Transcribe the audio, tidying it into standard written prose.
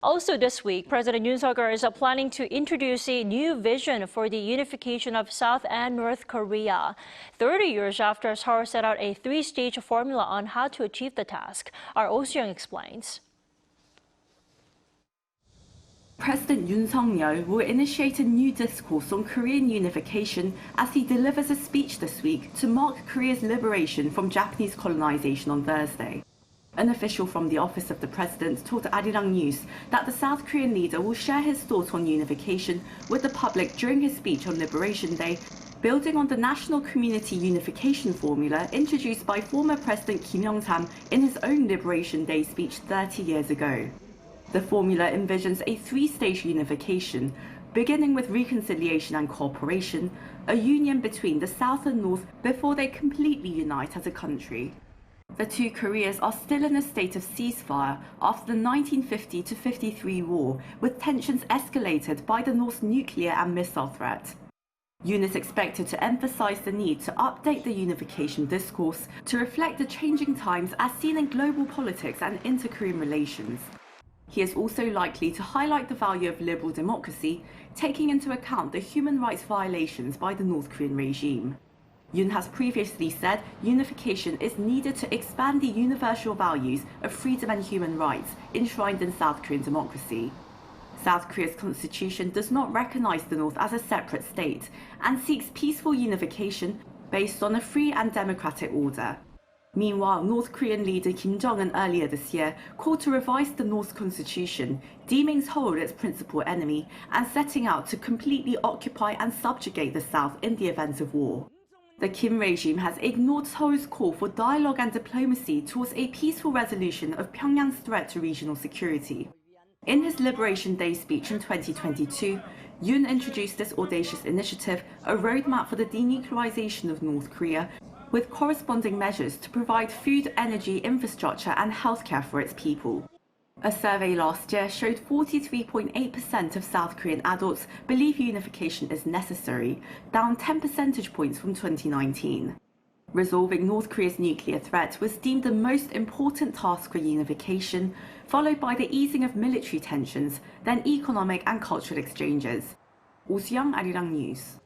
Also this week, President Yoon Suk Yeol is planning to introduce a new vision for the unification of South and North Korea. 30 years after Seoul set out a three-stage formula on how to achieve the task. Our Oh Soo-young explains. President Yoon Suk Yeol will initiate a new discourse on Korean unification as he delivers a speech this week to mark Korea's liberation from Japanese Colonisation on Thursday. An official from the office of the president told Arirang that the South Korean leader will share his thoughts on unification with the public during his speech on Liberation Day, building on the National Community Unification Formula introduced by former President Kim Young-sam in his own Liberation Day speech 30 years ago. The formula envisions a three-stage unification, beginning with reconciliation and cooperation, a union between the South and North before they completely unite as a country. The two Koreas are still in a state of ceasefire after the 1950-53 war, with tensions escalated by the North's nuclear and missile threat. Yoon is expected to emphasize the need to update the unification discourse to reflect the changing times as seen in global politics and inter-Korean relations. He is also likely to highlight the value of liberal democracy, taking into account the human rights violations by the North Korean regime. Yoon has previously said unification is needed to expand the universal values of freedom and human rights enshrined in South Korean democracy. South Korea's constitution does not recognize the North as a separate state and seeks peaceful unification based on a free and democratic order. Meanwhile, North Korean leader Kim Jong-un earlier this year called to revise the North's constitution, deeming Seoul its principal enemy and setting out to completely occupy and subjugate the South in the event of war. The Kim regime has ignored Seoul's call for dialogue and diplomacy towards a peaceful resolution of Pyongyang's threat to regional security. In his Liberation Day speech in 2022, Yoon introduced this audacious initiative, a roadmap for the denuclearization of North Korea, with corresponding measures to provide food, energy, infrastructure and healthcare for its people. A survey last year showed 43.8% of South Korean adults believe unification is necessary, down 10 percentage points from 2019. Resolving North Korea's nuclear threat was deemed the most important task for unification, followed by the easing of military tensions, then economic and cultural exchanges. Oh Soo-young, Arirang News.